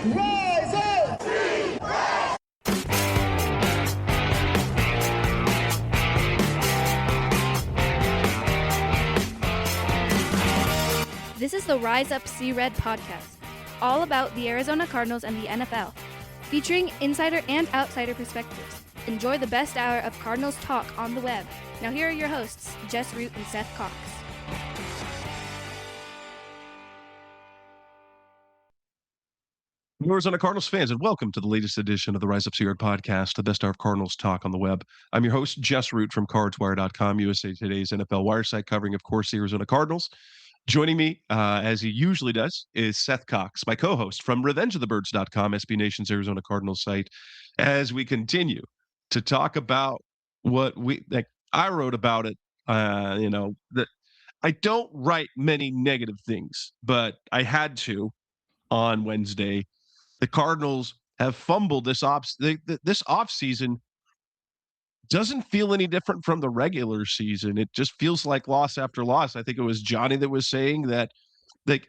Rise up! This is the Rise Up See Red podcast, all about the Arizona Cardinals and the NFL, featuring insider and outsider perspectives. Enjoy the best hour of Cardinals talk on the web. Now here are your hosts, Jess Root and Seth Cox. Arizona Cardinals fans, and welcome to the latest edition of the Rise Up See Red podcast, the best hour of Cardinals talk on the web. I'm your host, Jess Root from CardsWire.com, USA Today's NFL wire site covering, of course, the Arizona Cardinals. Joining me, as he usually does, is Seth Cox, my co-host from RevengeOfTheBirds.com, SB Nation's Arizona Cardinals site, as we continue to talk about what I wrote about it, that I don't write many negative things, but I had to on Wednesday. The Cardinals have fumbled this offseason. Doesn't feel any different from the regular season. It just feels like loss after loss. I think it was Johnny that was saying that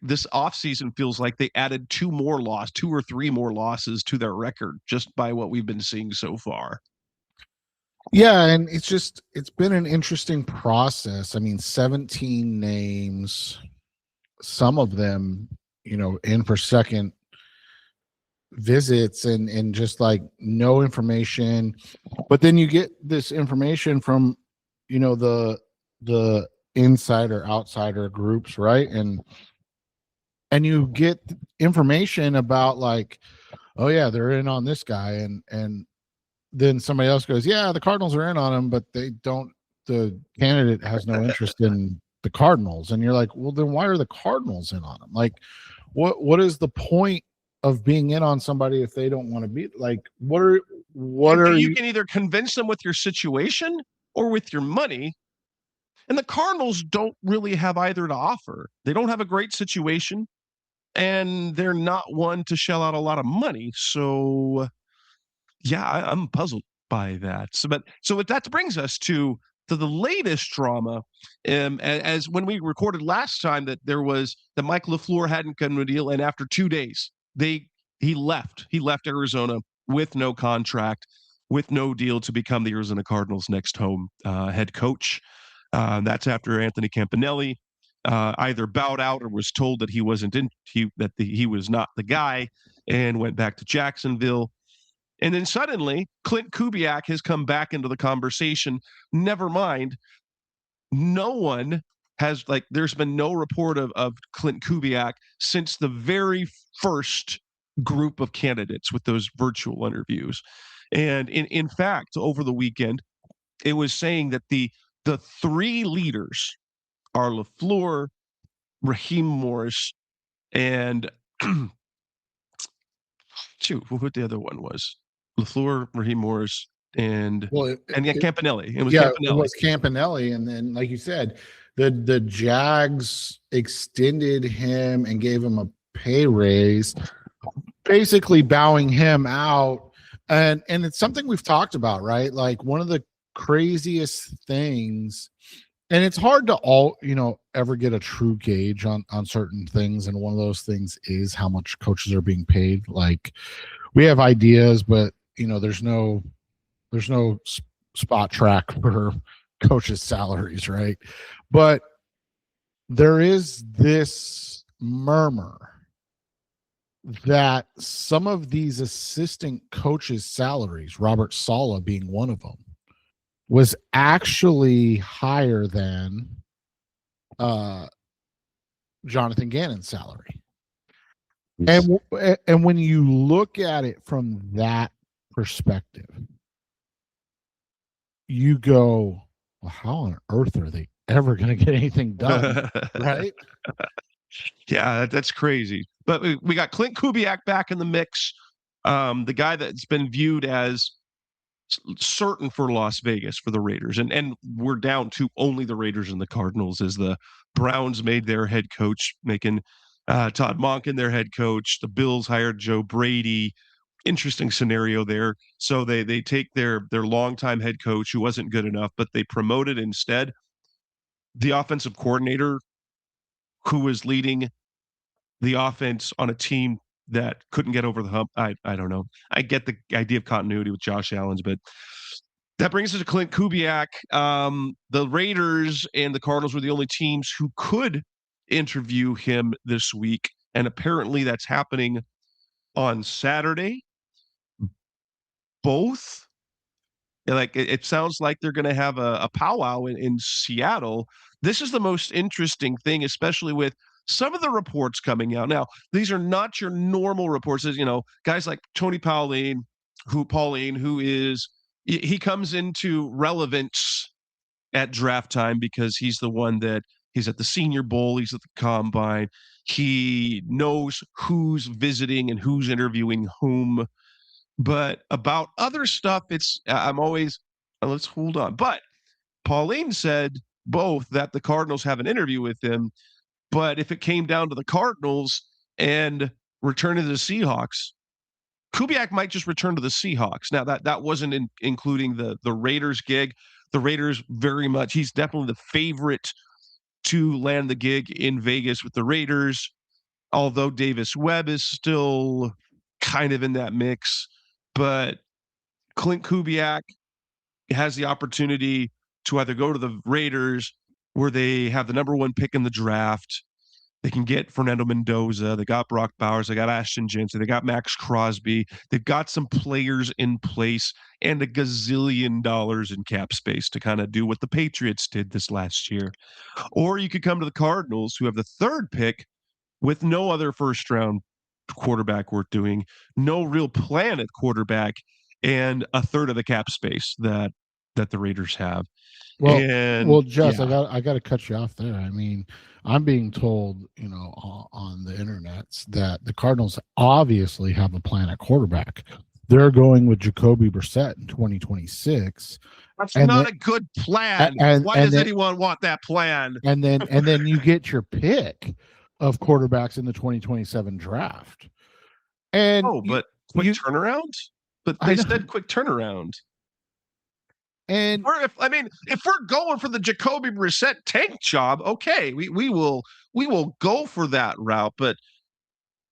this offseason feels like they added two or three more losses to their record just by what we've been seeing so far. Yeah, and it's been an interesting process. I mean, 17 names, some of them, in for second visits and just like no information. But then you get this information from, the insider outsider groups, right? And you get information about like, oh yeah, they're in on this guy, and then somebody else goes, yeah, the Cardinals are in on him, but the candidate has no interest in the Cardinals. And you're like, well, then why are the Cardinals in on him? Like, what is the point of being in on somebody if they don't want to be? Like, you can either convince them with your situation or with your money. And the Cardinals don't really have either to offer. They don't have a great situation, and they're not one to shell out a lot of money. So yeah, I'm puzzled by that. So that brings us to the latest drama, as when we recorded last time that Mike LaFleur hadn't gotten a deal, and after 2 days he left Arizona with no contract, with no deal to become the Arizona Cardinals' next home head coach. That's after Anthony Campanelli either bowed out or was told that he was not the guy, and went back to Jacksonville. And then suddenly, Klint Kubiak has come back into the conversation. Never mind, no one has, there's been no report of Klint Kubiak since the very first group of candidates with those virtual interviews. And in fact, over the weekend, it was saying that the three leaders are LaFleur, Raheem Morris, and what the other one was? LaFleur, Raheem Morris, and Campanelli. It was Campanelli. It was Campanelli, and then, like you said, the Jags extended him and gave him a pay raise, basically bowing him out. And it's something we've talked about, right? Like, one of the craziest things, and it's hard to ever get a true gauge on certain things, and one of those things is how much coaches are being paid. Like, we have ideas, but there's no spot track for coaches' salaries, right? But there is this murmur that some of these assistant coaches' salaries, Robert Saleh being one of them, was actually higher than Jonathan Gannon's salary. And when you look at it from that perspective, you go, well, how on earth are they ever going to get anything done? Right? Yeah, that's crazy. But we got Klint Kubiak back in the mix, the guy that's been viewed as certain for Las Vegas for the Raiders. And we're down to only the Raiders and the Cardinals, as the Browns made their head coach, making Todd Monken their head coach. The Bills hired Joe Brady. Interesting scenario there. So they take their longtime head coach, who wasn't good enough, but they promoted instead the offensive coordinator who was leading the offense on a team that couldn't get over the hump. I don't know. I get the idea of continuity with Josh Allen's, but that brings us to Klint Kubiak. The Raiders and the Cardinals were the only teams who could interview him this week, and apparently that's happening on Saturday. Both, like it sounds like they're going to have a powwow in Seattle. This is the most interesting thing, especially with some of the reports coming out. Now, these are not your normal reports. As you know, guys like Tony Pauline, who is he comes into relevance at draft time because he's the one that he's at the Senior Bowl, he's at the Combine. He knows who's visiting and who's interviewing whom. But about other stuff, I'm always let's hold on. But Pauline said both that the Cardinals have an interview with him, but if it came down to the Cardinals and returning to the Seahawks, Kubiak might just return to the Seahawks. Now that wasn't including the Raiders gig. The Raiders very much. He's definitely the favorite to land the gig in Vegas with the Raiders, although Davis Webb is still kind of in that mix. But Klint Kubiak has the opportunity to either go to the Raiders, where they have the number 1 pick in the draft. They can get Fernando Mendoza. They got Brock Bowers. They got Ashton Jensen. They got Max Crosby. They've got some players in place and a gazillion dollars in cap space to kind of do what the Patriots did this last year. Or you could come to the Cardinals, who have the 3rd pick with no other first-round quarterback worth doing, no real plan at quarterback, and a 1/3 of the cap space that the Raiders have. Well, Jess, yeah. I got to cut you off there. I mean, I'm being told, on the internets that the Cardinals obviously have a plan at quarterback. They're going with Jacoby Brissett in 2026. That's not a good plan. Why does anyone want that plan? And then you get your pick of quarterbacks in the 2027 draft. And quick turnaround? But they said quick turnaround. And if we're going for the Jacoby Brissett tank job, okay, we will go for that route. But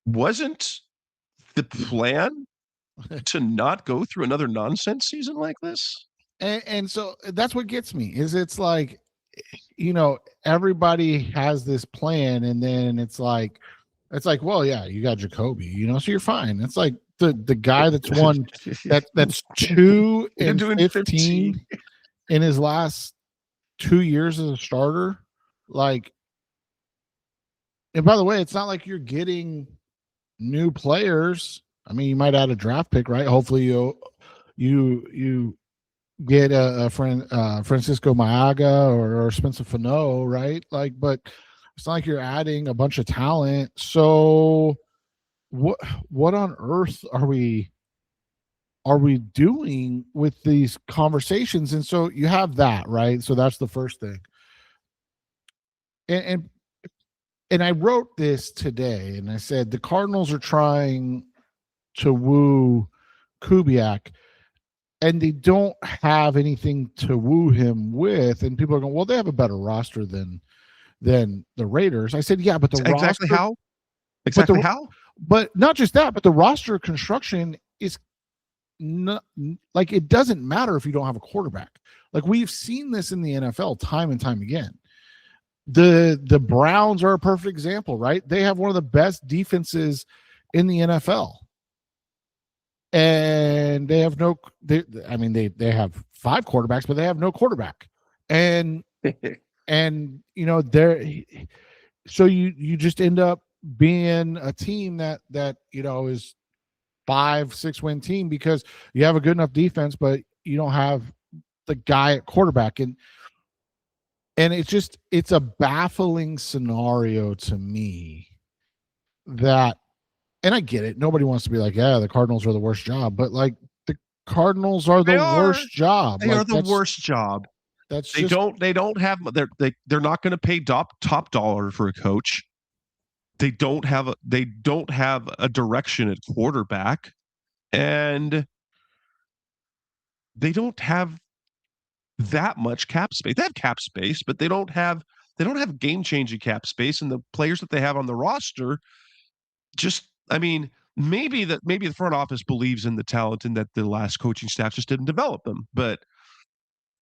wasn't the plan to not go through another nonsense season like this? And so that's what gets me is it's like, everybody has this plan, and then it's like, well, yeah, you got Jacoby, so you're fine. It's like the guy that's won that's 2 and 15 in his last 2 years as a starter. Like, and by the way, it's not like you're getting new players. I mean, you might add a draft pick, right? Hopefully you get a Francisco Maaga or Spencer Fano, right? Like, but it's not like you're adding a bunch of talent. So what on earth are we doing with these conversations? And so you have that, right? So that's the first thing. And I wrote this today, and I said the Cardinals are trying to woo Kubiak, and they don't have anything to woo him with. And people are going, well, they have a better roster than the Raiders. I said, yeah, but the exactly roster, how? Exactly how? But not just that, but the roster construction is not, like, it doesn't matter if you don't have a quarterback. Like, we've seen this in the NFL time and time again. The Browns are a perfect example, right? They have one of the best defenses in the NFL. And they have they have 5 quarterbacks, but they have no quarterback. And so you just end up being a team that is 5-6 win team because you have a good enough defense, but you don't have the guy at quarterback. And it's a baffling scenario to me that, and I get it. Nobody wants to be like, yeah, the Cardinals are the worst job, but like the Cardinals are the worst job. They are the worst job. They don't have, they're not going to pay top dollar for a coach. They don't have a direction at quarterback, and they don't have that much cap space. They have cap space, but they don't have game-changing cap space, and the players that they have on the roster just, maybe the front office believes in the talent and that the last coaching staff just didn't develop them. But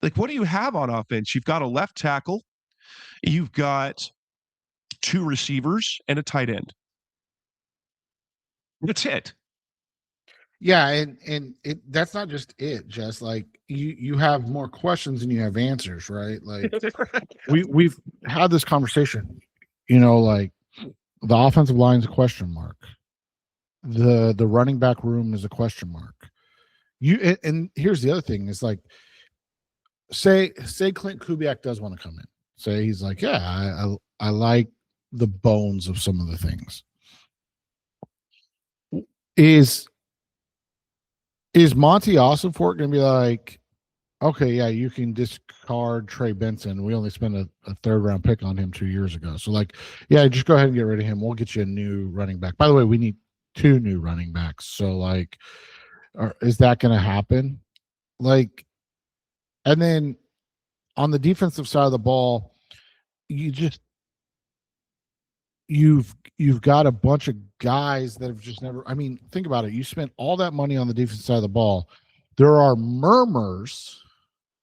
like, what do you have on offense? You've got a left tackle, you've got 2 receivers and a tight end. That's it. Yeah, and that's not just it. Just like you have more questions than you have answers, right? Like we've had this conversation. Like the offensive line is a question mark. The running back room is a question mark. And here's the other thing: is like say Klint Kubiak does want to come in. Say he's like, yeah, I like the bones of some of the things. Is Monty Ossenfort going to be like, okay, yeah, you can discard Trey Benson. We only spent a 3rd round pick on him 2 years ago. So like, yeah, just go ahead and get rid of him. We'll get you a new running back. By the way, we need 2 new running backs. So like, is that going to happen? Like, and then on the defensive side of the ball, you've got a bunch of guys that have just never. I mean, think about it. You spent all that money on the defensive side of the ball. There are murmurs.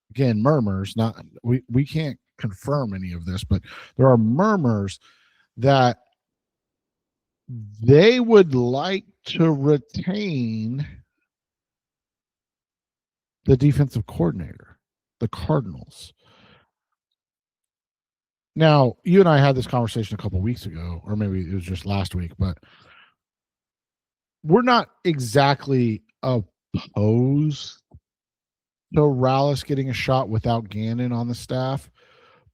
Again, murmurs. Not we can't confirm any of this, but there are murmurs that they would like to retain the defensive coordinator, the Cardinals. Now, you and I had this conversation a couple of weeks ago, or maybe it was just last week, but we're not exactly opposed to Rallis getting a shot without Gannon on the staff.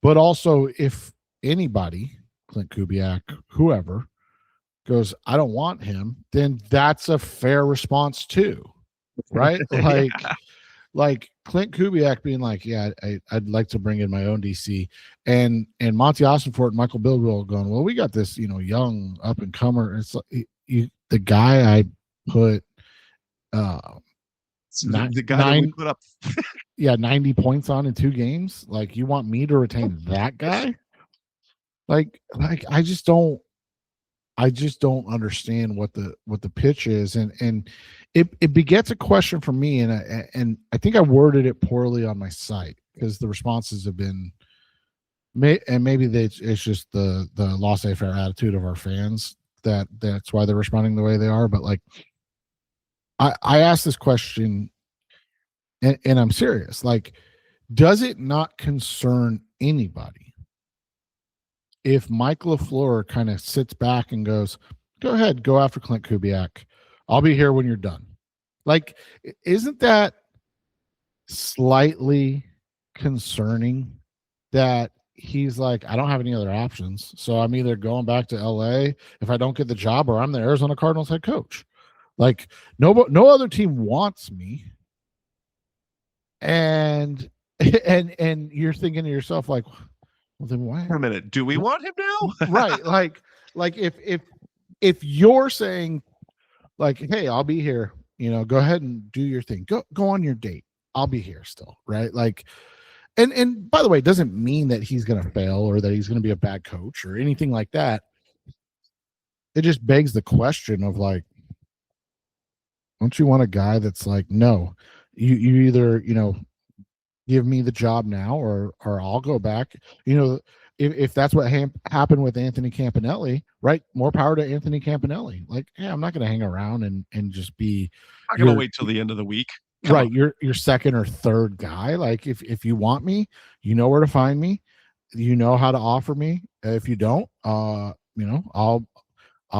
But also, if anybody, Klint Kubiak, whoever, goes, I don't want him, then that's a fair response too, right? Like Klint Kubiak being like, yeah, I'd like to bring in my own DC, and Monty Ossenfort and Michael Bilbrough going, well, we got this, young up and comer. It's like the guy I put, the guy that we put up, 90 points on in 2 games. Like, you want me to retain that guy? Like I just don't understand what the pitch is, and it begets a question for me, and I think I worded it poorly on my site because the responses have been, and maybe it's just the laissez-faire attitude of our fans that's why they're responding the way they are. But like, I asked this question, and I'm serious. Like, does it not concern anybody if Mike LaFleur kind of sits back and goes, go ahead, go after Klint Kubiak. I'll be here when you're done. Like, isn't that slightly concerning that he's like, I don't have any other options. So I'm either going back to LA if I don't get the job, or I'm the Arizona Cardinals head coach. Like, no other team wants me. And you're thinking to yourself, like, well, then why? Wait a minute, do we want him now? Right. Like if you're saying, like, hey, I'll be here, go ahead and do your thing. Go on your date. I'll be here still, right? Like, and by the way, it doesn't mean that he's gonna fail or that he's gonna be a bad coach or anything like that. It just begs the question of, like, don't you want a guy that's like, no, you either, give me the job now or I'll go back. If that's what happened with Anthony Campanelli, right? More power to Anthony Campanelli. Like, yeah, I'm not going to hang around and just be. I'm going to wait till the end of the week. Right. Your 2nd or 3rd guy. Like, if you want me, you know where to find me. You know how to offer me. If you don't, I'll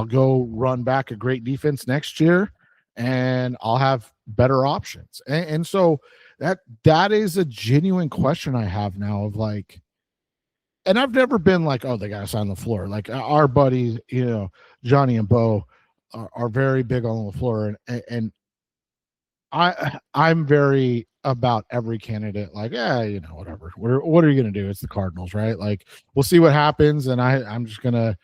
go run back a great defense next year, and I'll have better options. And so that is a genuine question I have now of, like, and I've never been like, oh, they got us on the floor. Like, our buddies, Johnny and Bo are very big on the floor, and I'm very about every candidate. Like, whatever. What are you gonna do? It's the Cardinals, right? Like, we'll see what happens, and I'm gonna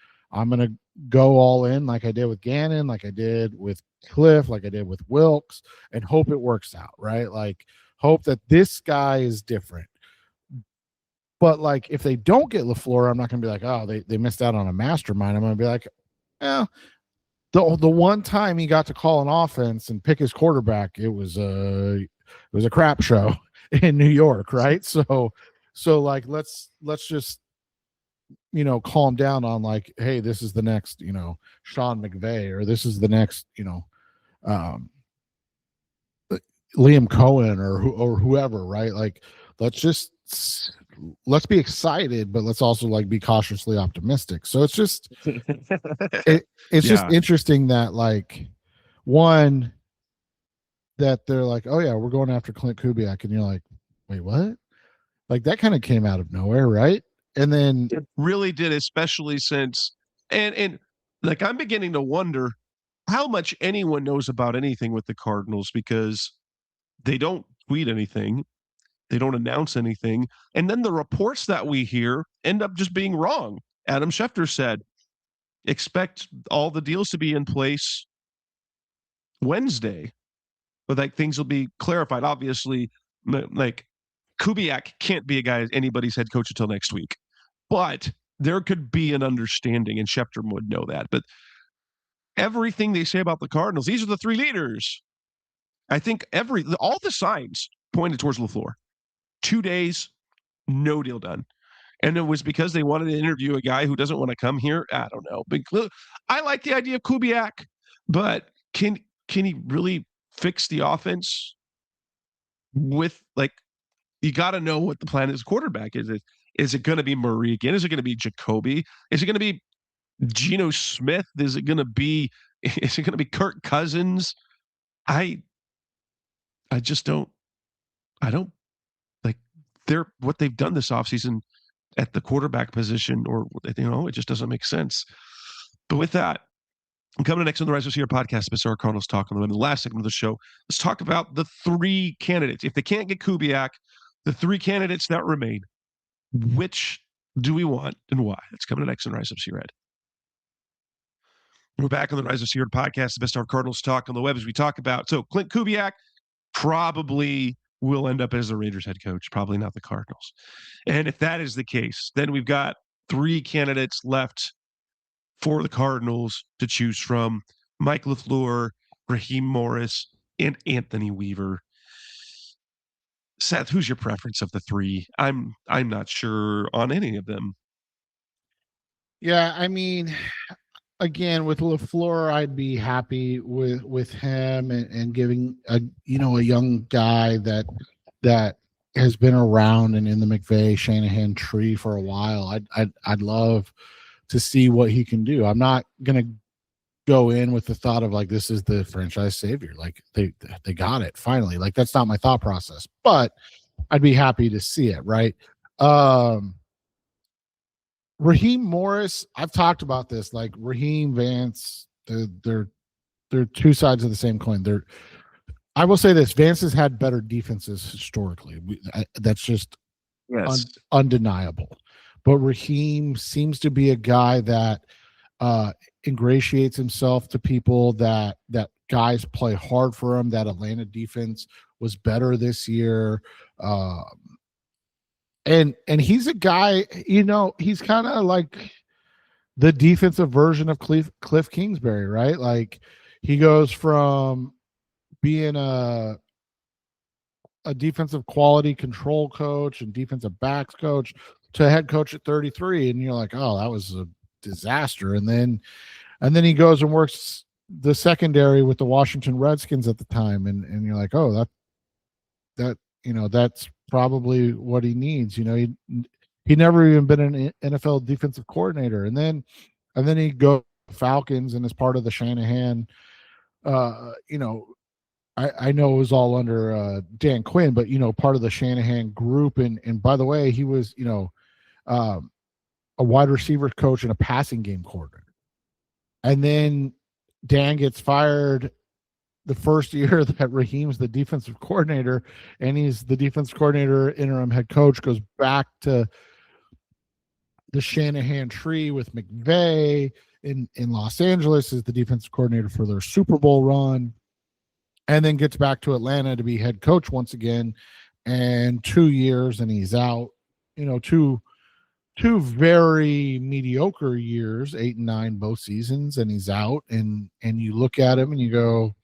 go all in, like I did with Gannon, like I did with Cliff, like I did with Wilkes, and hope it works out, right? Like, hope that this guy is different. But like, if they don't get LaFleur, I'm not going to be like, oh, they missed out on a mastermind. I'm going to be like, the one time he got to call an offense and pick his quarterback, it was a crap show in New York, right? So like let's just calm down on like, hey, this is the next Sean McVay, or this is the next um, Liam Cohen or whoever, right? Like let's be excited, but let's also like be cautiously optimistic. So it's just it's just interesting that like one that they're like, oh yeah, we're going after Klint Kubiak, and you're like, wait, what? Like that kind of came out of nowhere, right? And then it really did, especially since and like I'm beginning to wonder how much anyone knows about anything with the Cardinals, because they don't tweet anything, they don't announce anything, and then the reports that we hear end up just being wrong. Adam Schefter said, expect all the deals to be in place Wednesday, but like things will be clarified. Obviously, like Kubiak can't be a guy anybody's head coach until next week, but there could be an understanding, and Schefter would know that. But everything they say about the Cardinals, these are the three leaders. I think all the signs pointed towards LaFleur. 2 days, no deal done. And it was because they wanted to interview a guy who doesn't want to come here. I don't know. But I like the idea of Kubiak, but can he really fix the offense with like, you got to know what the plan is. Quarterback is it going to be Murray again? Is it going to be Jacoby? Is it going to be Geno Smith? Is it going to be Kirk Cousins? I just don't like what they've done this offseason at the quarterback position, or it just doesn't make sense. But with that, I'm coming next on the Rise of Sierra podcast, Mr. Cardinals Talk on the last segment of the show. Let's talk about the three candidates. If they can't get Kubiak, the three candidates that remain, which do we want and why? It's coming next on Rise of Sierra. We're back on the Rise of Sierra podcast, the best of our Cardinals Talk on the web, as we talk about. So Klint Kubiak probably will end up as the Rangers head coach, probably not the Cardinals. And if that is the case, then we've got three candidates left for the Cardinals to choose from: Mike LaFleur, Raheem Morris, and Anthony Weaver. Seth, who's your preference of the three? I'm not sure on any of them. Yeah, I mean, again, with LaFleur, I'd be happy with him and giving a young guy that has been around and in the McVay Shanahan tree for a while. I'd love to see what he can do. I'm not gonna go in with the thought of like, this is the franchise savior. Like they got it finally. Like that's not my thought process, but I'd be happy to see it. Right. Raheem Morris, I've talked about this, like Raheem, Vance, they're two sides of the same coin. I will say this: Vance has had better defenses historically. That's just undeniable. But Raheem seems to be a guy that ingratiates himself to people, that guys play hard for him. That Atlanta defense was better this year. And he's a guy, he's kind of like the defensive version of Cliff Kingsbury, right? Like he goes from being a defensive quality control coach and defensive backs coach to head coach at 33, and you're like, oh, that was a disaster. And then he goes and works the secondary with the Washington Redskins at the time, and you're like, oh, that that's probably what he needs. He never even been an NFL defensive coordinator, and then he go Falcons and is part of the Shanahan. I know it was all under Dan Quinn, but part of the Shanahan group, and by the way, he was a wide receiver coach and a passing game coordinator. And then Dan gets fired the first year that Raheem's the defensive coordinator, and he's the defensive coordinator, interim head coach, goes back to the Shanahan tree with McVay in Los Angeles as the defensive coordinator for their Super Bowl run, and then gets back to Atlanta to be head coach once again, and 2 years and he's out. 2 two very mediocre years, 8 and 9 both seasons, and he's out, and you look at him and you go,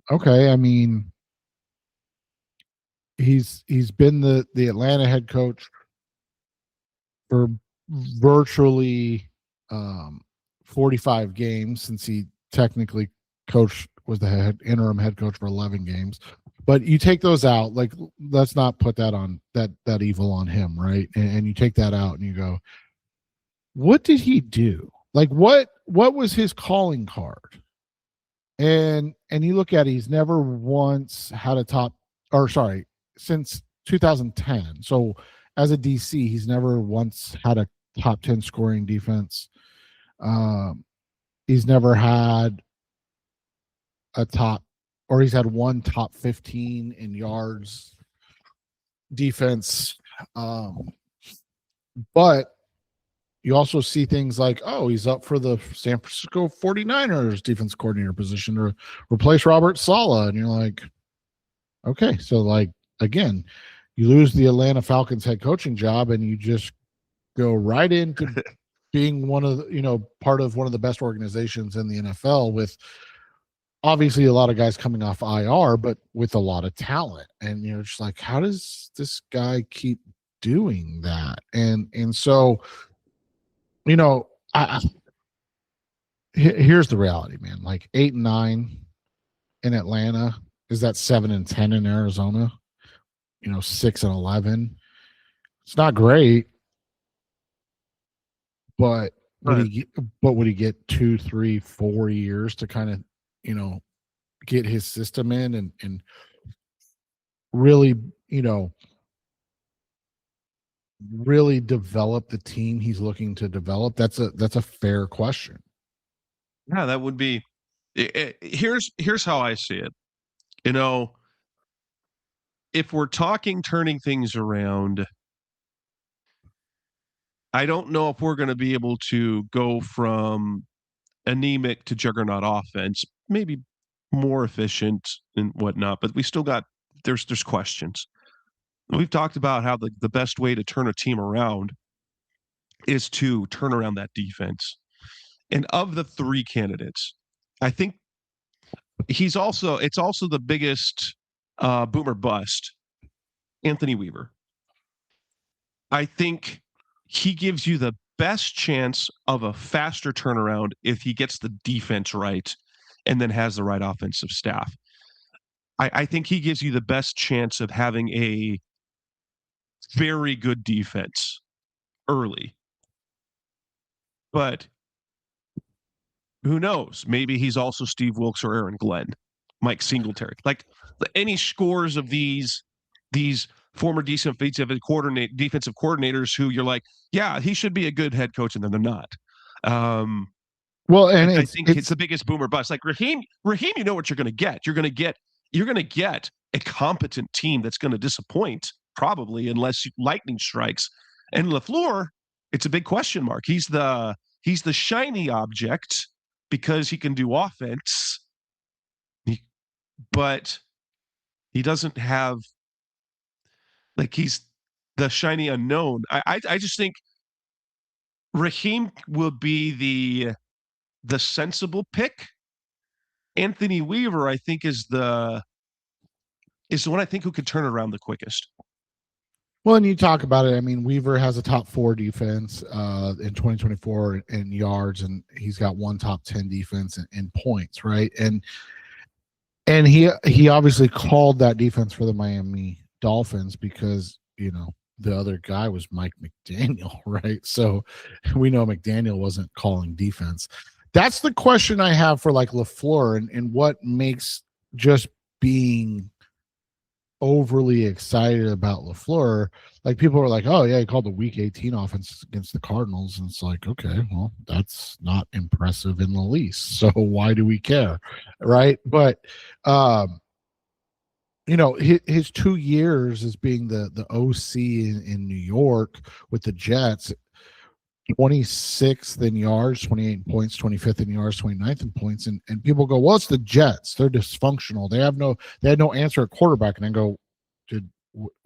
okay, I mean, he's been the Atlanta head coach for virtually 45 games, since he technically was the interim head coach for 11 games. But you take those out, like, let's not put that on that evil on him, right? And you take that out and you go, what did he do? Like, what was his calling card? And you look at it, he's never once had since 2010. So as a DC, he's never once had a top 10 scoring defense. He's never had he's had one top 15 in yards defense. But you also see things like, he's up for the San Francisco 49ers defense coordinator position to replace Robert Saleh. And you're like, okay, so, like, again, you lose the Atlanta Falcons head coaching job and you just go right into being part of one of the best organizations in the NFL, with obviously a lot of guys coming off IR, but with a lot of talent. And you're just like, how does this guy keep doing that? And so, here's the reality, man. Like, 8 and 9 in Atlanta, is that 7 and 10 in Arizona? 6 and 11. It's not great, but would he get 2, 3, 4 years to kind of, get his system in and really, really develop the team he's looking to develop? That's a fair question. Yeah, that would be. Here's how I see it. If we're talking turning things around, I don't know if we're going to be able to go from anemic to juggernaut offense, maybe more efficient and whatnot, but we still got, there's questions. We've talked about how the best way to turn a team around is to turn around that defense. And of the three candidates, I think it's also the biggest boomer bust, Anthony Weaver. I think he gives you the best chance of a faster turnaround if he gets the defense right and then has the right offensive staff. I think he gives you the best chance of having a very good defense early. But who knows? Maybe he's also Steve Wilkes or Aaron Glenn, Mike Singletary. Like, any scores of these former defensive coordinators who you're like, yeah, he should be a good head coach, and then they're not. Well, and I think it's the biggest boomer bust. Like Raheem, you know what you're going to get. You're going to get a competent team that's going to disappoint, probably, unless lightning strikes. And LaFleur, it's a big question mark. He's the shiny object because he can do offense, but he doesn't have, like, he's the shiny unknown. I just think Raheem will be the sensible pick. Anthony Weaver, I think, is the one I think who could turn it around the quickest. Well, and you talk about it. I mean, Weaver has a top 4 defense in 2024 in yards, and he's got one top 10 defense in points, right? And he obviously called that defense for the Miami Dolphins because, the other guy was Mike McDaniel, right? So we know McDaniel wasn't calling defense. That's the question I have for, like, LaFleur and what makes just being overly excited about LaFleur. Like, people are like, oh yeah, he called the week 18 offense against the Cardinals, and it's like, okay, well, that's not impressive in the least, so why do we care, right? But his 2 years as being the OC in New York with the Jets, 26th in yards, 28 in points, 25th in yards, 29th in points. And people go, well, it's the Jets. They're dysfunctional. They had no answer at quarterback. And I go,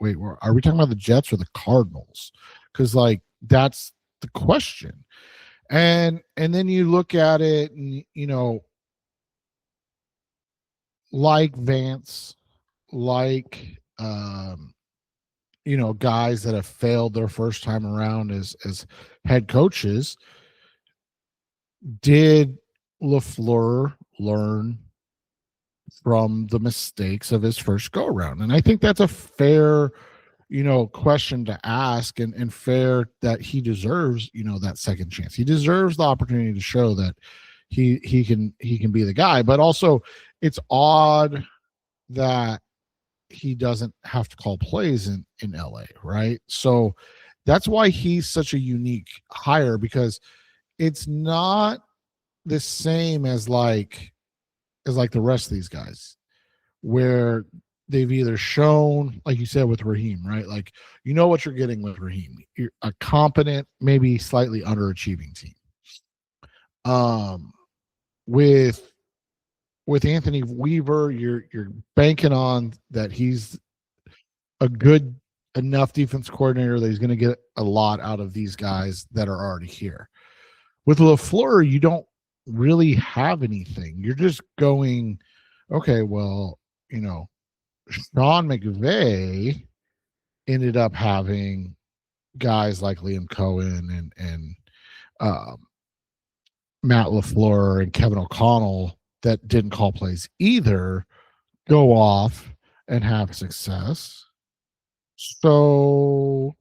wait, are we talking about the Jets or the Cardinals? Because, like, That's the question. And then you look at it, and like Vance, like guys that have failed their first time around as head coaches, did LaFleur learn from the mistakes of his first go around? And I think that's a fair question to ask, and fair that he deserves that second chance. He deserves the opportunity to show that he can be the guy. But also, it's odd that he doesn't have to call plays in LA, right? So that's why he's such a unique hire, because it's not the same as like the rest of these guys, where they've either shown, like you said with Raheem, right? Like, what you're getting with Raheem. You're a competent, maybe slightly underachieving team. With Anthony Weaver, you're banking on that he's a good enough defense coordinator that he's going to get a lot out of these guys that are already here. With LaFleur, you don't really have anything. You're just going, okay, well, Sean McVay ended up having guys like Liam Cohen and Matt LaFleur and Kevin O'Connell that didn't call plays either go off and have success. So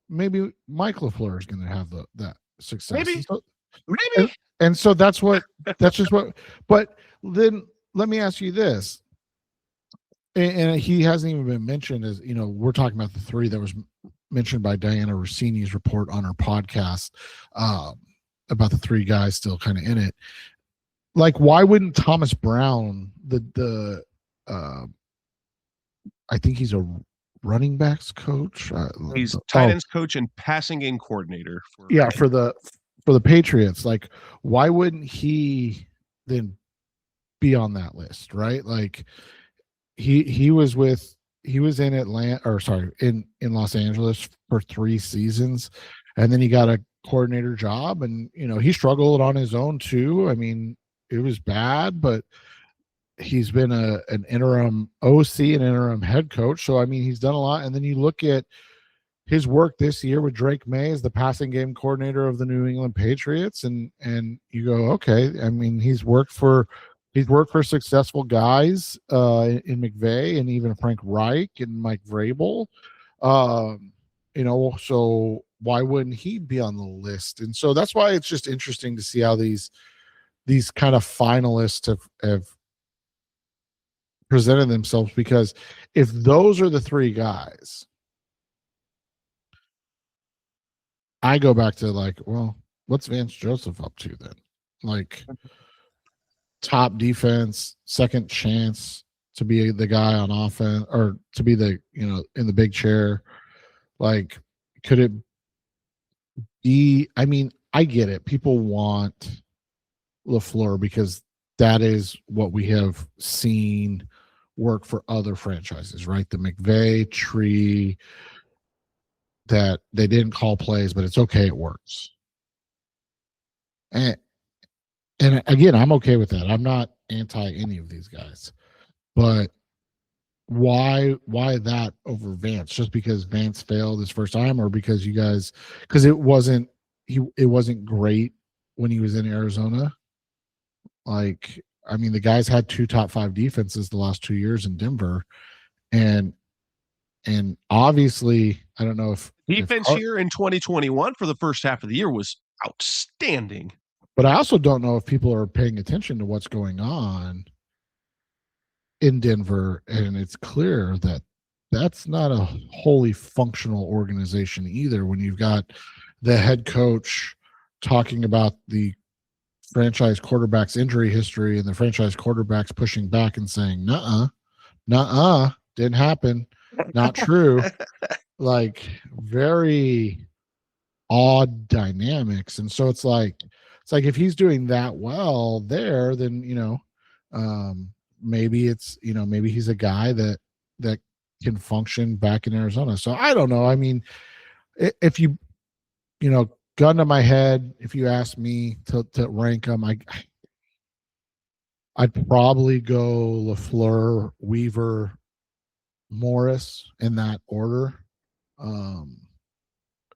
maybe Mike LaFleur is going to have that success. Maybe. And so that's just what. But then let me ask you this. And he hasn't even been mentioned, as we're talking about the three that was mentioned by Diana Rossini's report on her podcast about the three guys still kind of in it. Like, why wouldn't Thomas Brown, the I think he's a running backs coach. He's tight ends coach and passing game coordinator. For the Patriots. Like, why wouldn't he then be on that list, right? Like, he was in Atlanta, or sorry, in Los Angeles for 3 seasons, and then he got a coordinator job, and he struggled on his own too. I mean, it was bad, but he's been an interim OC, an interim head coach. So I mean, he's done a lot. And then you look at his work this year with Drake May as the passing game coordinator of the New England Patriots, and you go, okay. I mean, he's worked for successful guys in McVay and even Frank Reich and Mike Vrabel. So why wouldn't he be on the list? And so that's why it's just interesting to see how these kind of finalists have presented themselves, because if those are the 3 guys, I go back to like, well, what's Vance Joseph up to then? Like, top defense, second chance to be the guy on offense, or to be the, in the big chair. Like, could it be? I mean, I get it. People want LaFleur because that is what we have seen work for other franchises, right? The McVay tree, that they didn't call plays, but it's okay, it works. And again, I'm okay with that. I'm not anti any of these guys. But why that over Vance? Just because Vance failed his first time, or because it wasn't great when he was in Arizona? Like, I mean, the guys had 2 top 5 defenses the last 2 years in Denver, and obviously, I don't know if defense here in 2021 for the first half of the year was outstanding. But I also don't know if people are paying attention to what's going on in Denver, and it's clear that that's not a wholly functional organization either. When you've got the head coach talking about the franchise quarterback's injury history, and the franchise quarterback's pushing back and saying, nuh-uh, didn't happen, not true. Like, very odd dynamics. And so it's like if he's doing that well there, then maybe it's maybe he's a guy that can function back in Arizona. So I don't know. I mean, if you gun to my head, if you ask me to rank them, I'd probably go LaFleur, Weaver, Morris in that order.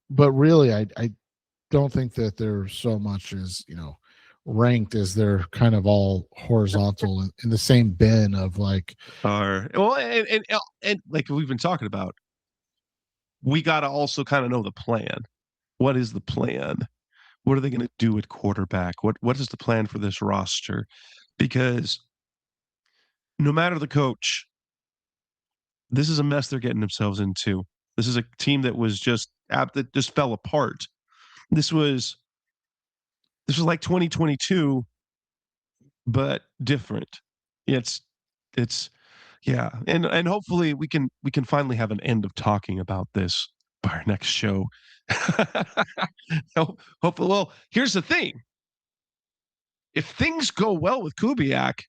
But really, I don't think that they're so much as ranked, as they're kind of all horizontal in the same bin of like. And like we've been talking about, we got to also kind of know the plan. What is the plan? What are they going to do at quarterback? What is the plan for this roster? Because no matter the coach, this is a mess they're getting themselves into. This is a team that was that just fell apart. This was like 2022, but different. It's yeah, and hopefully we can finally have an end of talking about this by our next show. Hopefully, well, here's the thing: if things go well with Kubiak,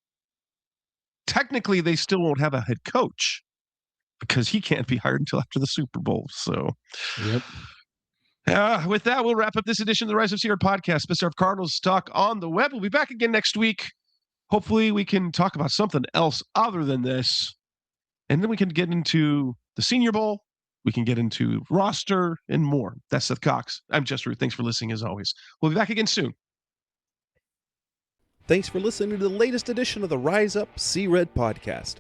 technically they still won't have a head coach because he can't be hired until after the Super Bowl. So, yep. With that, we'll wrap up this edition of the Rise of Sierra podcast. Mr. Cardinals talk on the web. We'll be back again next week. Hopefully, we can talk about something else other than this, and then we can get into the Senior Bowl. We can get into roster and more. That's Seth Cox. I'm Jess Root. Thanks for listening as always. We'll be back again soon. Thanks for listening to the latest edition of the Rise Up, See Red podcast.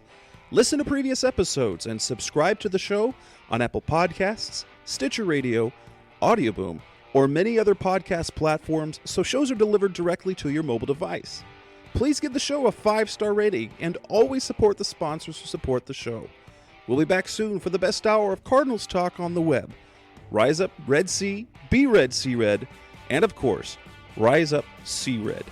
Listen to previous episodes and subscribe to the show on Apple Podcasts, Stitcher Radio, Audioboom, or many other podcast platforms so shows are delivered directly to your mobile device. Please give the show a 5-star rating and always support the sponsors who support the show. We'll be back soon for the best hour of Cardinals talk on the web. Rise up, Red Sea, be Red, See Red, and of course, Rise Up, See Red.